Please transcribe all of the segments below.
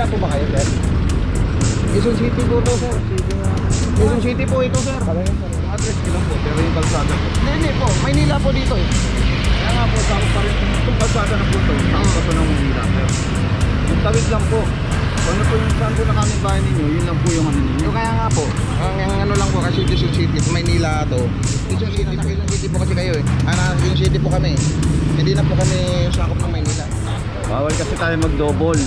po ba kayo, sir? Quezon City po to, sir. Quezon City po ito, sir. Yung address ko lang po, pero yung kalsada po. Hindi po, Maynila po dito eh. Kaya nga po, sakop pa rin itong kalsada na po ito. Sakop pa ito ng Maynila, sir. Yung tawid lang po. Ano po yung saan po na kami bahay ninyo, yun lang po yung ano ninyo. So, kaya nga po, ang ano lang po kasi Quezon City, Maynila to. Quezon City, sa Quezon City po kasi kayo eh. Quezon City po kami. Hindi na po kami sakop ng Maynila. Bawal kasi tayo mag-double.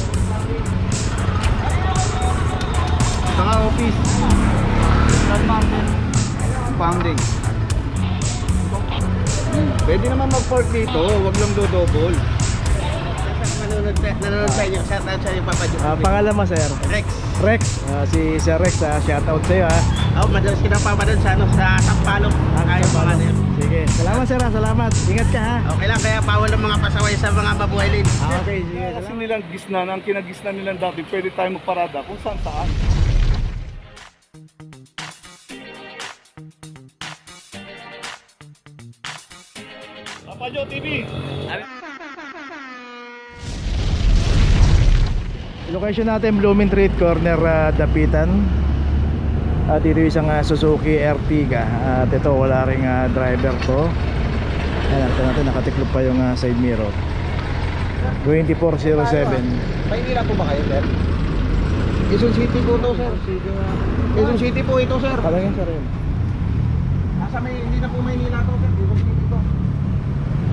Saka office. San Mountain. Pounding. Pwede naman mag-park dito, wag lang do-double. Nanonood sa inyo, shout out sa inyo, Papa Joe. Pangalan mo, sir? Rex. Rex. Si Sir Rex, shoutout sa'yo ha. Ako, madalas kinapapanood sa Sampalok. Ayaw pa nga niya. Sige, salamat sir ha, salamat. Ingat ka ha. Okay lang, kaya bawal ang mga pasaway sa mga mabuhay lane. Okay, sige. Kasi nilang gisnan, ang kinagisnan nilang dati, pwede tayo magparada kung saan saan. Papa Joe TV. Location natin, Blooming Street, corner Dapitan. At dito isang Suzuki Ertiga. At ito, wala ring driver to. Ayan, natin nakatiklop pa yung side mirror. 2407. Maynila po ba kayo, sir? Quezon City po to, sir. Quezon City po ito, sir. Talagang sir yun. Nasa may, hindi na po Maynila to, sir. Quezon City to.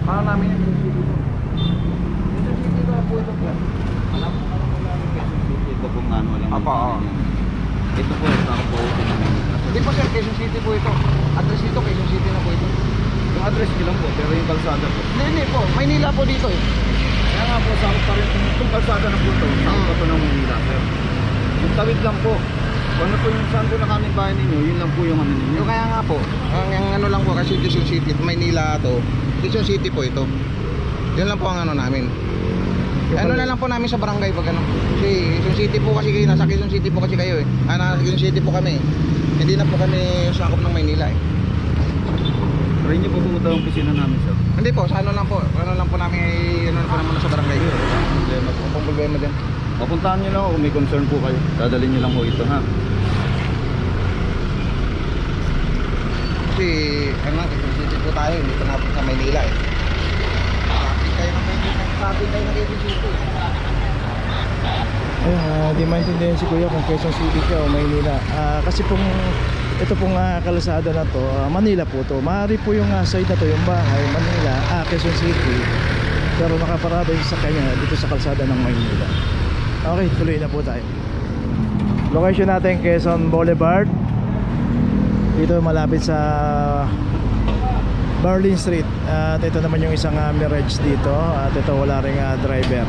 Para namin yung Quezon City to. Quezon City to po ito, sir. Alam mo namin Quezon City, ito kung ano lang. Apa, oo. Ito po, ako po. Hindi po, sir. Quezon City po ito. Address dito, Quezon City na po ito. Yung address ko lang po, pero yung kalsada po. Hindi po, Maynila po dito eh. Kaya nga po, sakop pa rin itong kalsada na po ito. Sakop pa ito ng Maynila, sir. Yung tawid lang po. Ano po yung saan po na kami bahay ninyo, yun lang po yung ano ninyo. So, kaya nga po, ang ano lang po kasi Quezon City, Maynila to. Quezon City po ito. Yun lang po ang ano namin. Ano na lang po namin sa barangay pag ano. Kasi Quezon City po kasi kayo, nasa Quezon City po kasi kayo eh. Nasa Quezon City po kami. Hindi na po kami sakop ng Maynila eh. Try niyo po pumunta ang opisina namin, sir. Hindi po, sa ano lang po namin ano na po naman sa barangay. Problema po. Kung problema din. Papuntahan niyo lang ako kung may concern po kayo. Dadalhin niyo lang po ito, ha? Kasi ano, Quezon City po tayo, hindi pa na po sa Maynila eh. Traffic kayo ng Maynila, traffic kayo ng Quezon City. Ayun, di maintindihan si Kuya kung Quezon City ka o Maynila. Kasi ito pong kalsada na to, Manila po to. Maaari po yung side na to, yung bahay, Manila, Quezon City. Pero nakaparada yung sa kanya dito sa kalsada ng Maynila. Okay, tuloy na po tayo. Location natin, Quezon Boulevard. Dito malapit sa Barlin Street. At ito naman yung isang Mirage dito. At ito wala ring driver.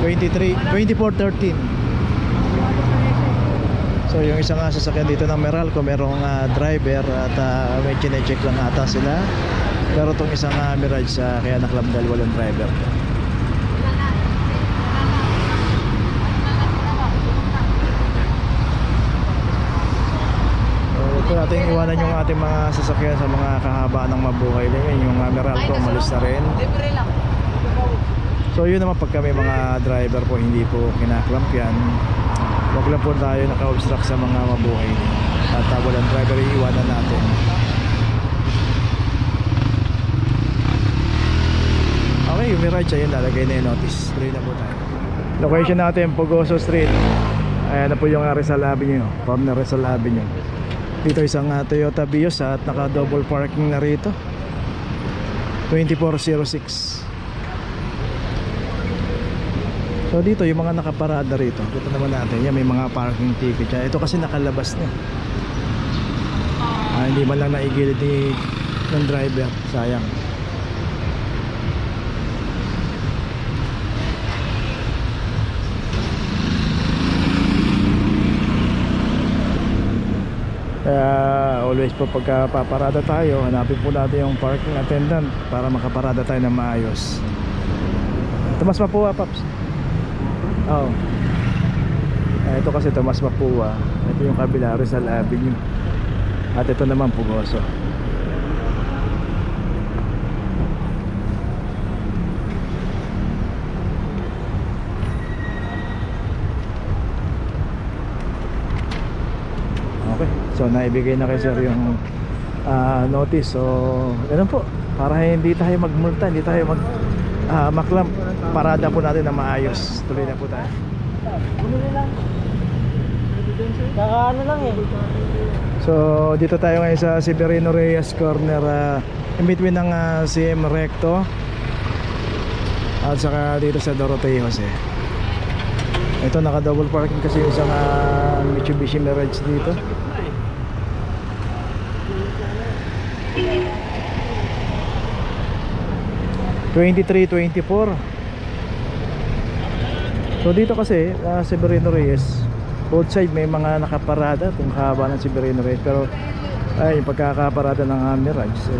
2413. So yung isang sasakyan dito ng Meralco, merong driver at may kine-check lang ata sila. Pero itong isang Mirage kaya naklab dahil walang driver. Ito natin iwanan yung ating mga sasakyan sa mga kahabaan ng mabuhay din. Yung Meralco umalis na rin. So yun naman, pag kami mga driver po hindi po kinaklamp yan, wag lang po tayo naka-obstruct sa mga mabuhay at walang driver, iiwanan natin. Okay, yung Mirage ayun, lalagay na yung notice. Tuloy na po tayo. Location natin, Pogoso Street. Ayan na po yung Rizal Avenue, corner Rizal Avenue. Dito isang Toyota Vios at naka double parking na rito. 2406. So dito yung mga nakaparada rito, dito naman natin, yan may mga parking ticket yan. Ito kasi nakalabas na. Hindi man lang naigilid ng driver, sayang. Kaya always po pagka paparada tayo, hanapin po natin yung parking attendant para makaparada tayo ng maayos. Tumas Mapua, Paps. Oh. Ito kasi Tomas Mapua. Ito yung kabila, Rizal Avenue. At ito naman Pugoso. So naibigay na kay sir yung notice. So ganun po, para hindi tayo magmulta, hindi tayo maklam. Parada po natin na maayos. Tuloy na po tayo. Kaka ano lang eh. So dito tayo ngayon sa Severino Reyes corner, in between ng CM Recto at saka dito sa Doroteo Jose. Ito naka double parking kasi yung isang Mitsubishi Mirage dito. (23-24). So dito kasi Severino Reyes, both side may mga nakaparada kung haba ng Severino Reyes, pero ay yung pagkakaparada ng Mirage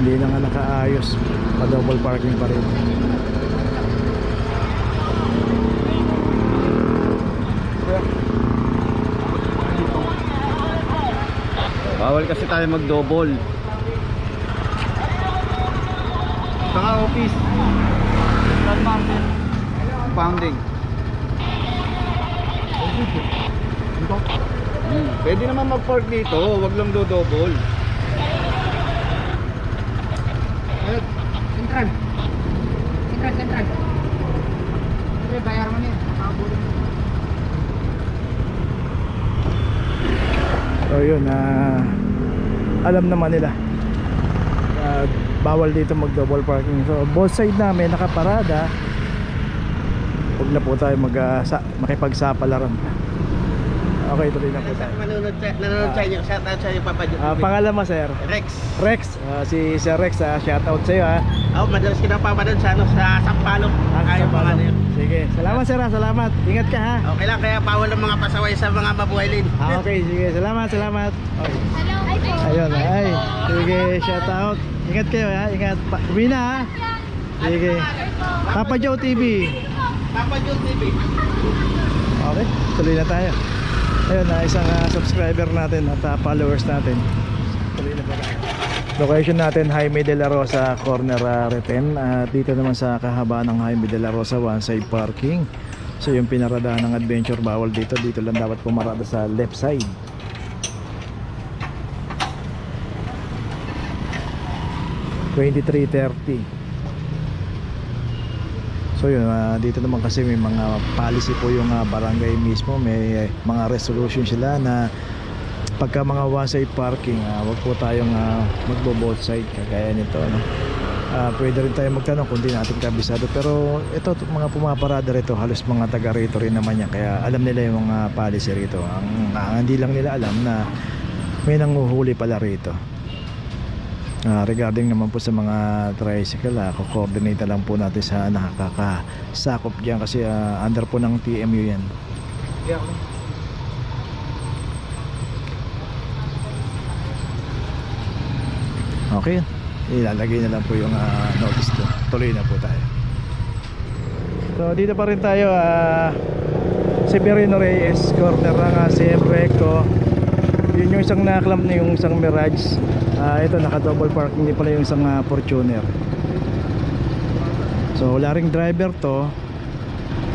hindi na nga nakaayos, pa double parking pa rin. Bawal kasi tayo mag-double. Saka office. Central Mountain. Pounding. Pwede naman mag-park dito, wag lang do-double. Sentral. Sentral. Sige, bayar mo niya. So yun, alam naman nila, bawal dito mag double parking. So both side namin nakaparada. Huwag na po tayo makipagsapalaran. Okay, tuloy na po tayo. Nanonood sa inyo. Shout out sa inyo, Papa John. Pangalan mo, sir? Rex. Rex. Si Sir Rex, shout out sa iyo, ha. Madalas kinapapa doon sa Sampalok. Ayaw mga ano yun. Sige, salamat sir, salamat. Ingat ka, ha. Okay lang, kaya bawal ang mga pasaway sa mga mabuhay lane. Okay, sige, salamat. Okay. Ayun, ay. Sige, shout out. Ingat kayo, ha. Ingat. Uwi na, ha. Sige. Papa Joe TV. Papa John TV. Okay, tuloy na tayo. Ayun, isang subscriber natin at followers natin. Tuloy na pa tayo. Location natin, Jaime de la Rosa corner, Reten. At dito naman sa kahabaan ng Jaime de la Rosa, one side parking. So yung pinaradahan ng adventure, bawal dito. Dito lang dapat pumarada sa left side. (23:30). So yun, dito naman kasi may mga policy po yung barangay mismo. May mga resolution sila na pagka mga one side parking, wag po tayong magbo-both side kagaya nito, no? Pwede rin tayo magtanong kung di natin kabisado, pero ito mga pumaparada rito, halos mga taga rito rin naman yan, kaya alam nila yung mga policy rito. Hindi lang nila alam na may nanguhuli pala rito. Regarding naman po sa mga tricycle, ko-coordinate lang po natin sa nakakasakop dyan kasi under po ng TMU yan. Okay, ilalagay na lang po yung notice doon. Tuloy na po tayo. So dito pa rin tayo, Severino Reyes corner ng CM Recto. Yun yung isang naklam na yung isang Mirage. Ito naka double parking din pala yung isang Fortuner. So wala ring driver to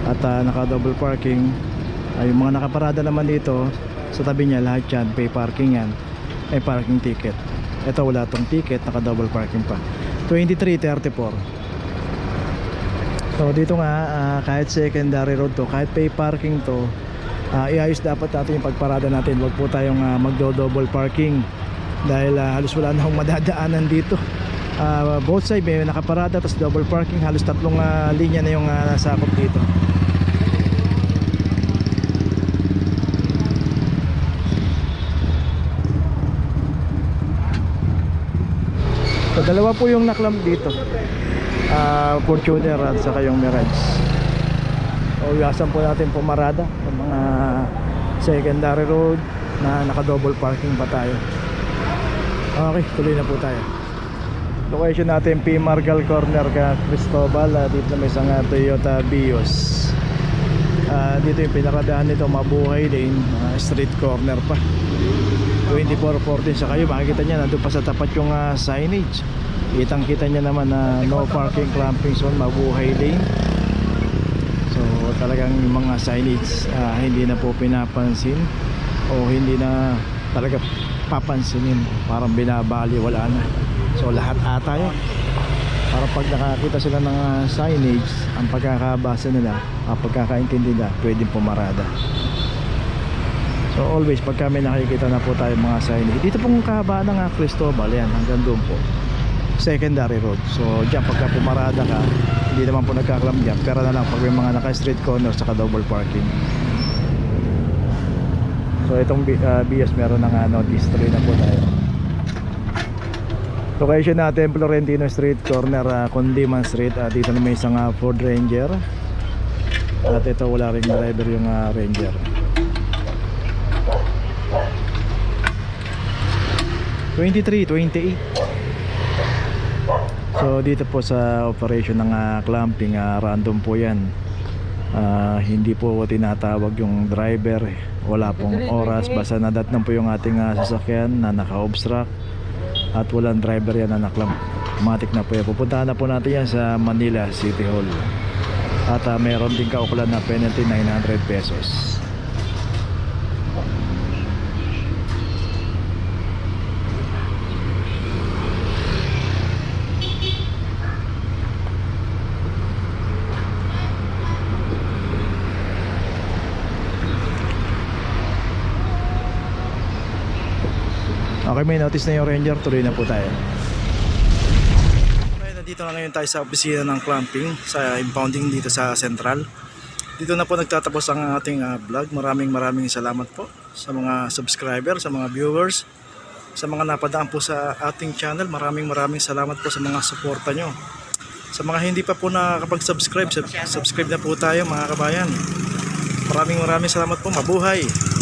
at naka double parking. Yung mga nakaparada naman dito sa tabi niya, lahat yan pay parking yan, may parking ticket. Ito wala tong ticket, naka double parking pa. 23:34. So dito nga, kahit secondary road to, kahit pay parking to, iayos dapat natin yung pagparada natin. Huwag po tayong magdo-double parking dahil halos wala na akong madadaanan dito. Both side may nakaparada, tapos double parking, halos tatlong linya na yung nasakop dito. So dalawa po yung naklam dito, Fortuner at saka yung Mirage. O iwasan po natin pumarada sa mga secondary road na naka double parking pa tayo. Okay, tuloy na po tayo. Location natin P. Margal corner ka Cristobal. Dito may isang Toyota Vios. Dito yung pinaradahan nito, Mabuhay Lane, street corner pa. 24:14 sa kayo, makikita nyo nandun pa sa tapat yung signage. Kitang kita nyo naman na no parking clamping zone, Mabuhay Lane. So talagang yung mga signage hindi na po pinapansin. o hindi na talaga papansinin, parang binabali, wala na. So lahat ata yun, para pag nakakita sila ng signage, ang pagkakabasa nila, pagkakaintindi nila, pwedeng pumarada. So always pag kami nakikita na po tayo mga signage, dito pong kahabaan ng Cristobal, yan hanggang doon po, secondary road. So dyan pagka pumarada ka, hindi naman po nagkaklam dyan, pero na lang pag may mga naka street corner saka double parking. So itong BS meron ng notice, tuloy na po tayo. Location natin Florentino Street, corner Condiman Street. Dito na may isang Ford Ranger, at ito wala ring driver yung Ranger. $23.28. So dito po sa operation ng clamping, random po yan. Hindi po tinatawag yung driver, wala pong oras, basta nadat na po yung ating sasakyan na naka-obstruct at walang driver yan na naklamp. Matik na po yan. Pupuntahan na po natin yan sa Manila City Hall, at mayroon din kaukulan na penalty, 900 pesos. Okay, may notice na yung Ranger, tuloy na po tayo. Okay, nandito na ngayon tayo sa opisina ng clamping, sa impounding dito sa Central. Dito na po nagtatapos ang ating vlog. Maraming salamat po sa mga subscriber, sa mga viewers, sa mga napadaan po sa ating channel. Maraming salamat po sa mga suporta nyo. Sa mga hindi pa po nakakapag-subscribe, subscribe na po tayo mga kabayan. Maraming salamat po. Mabuhay!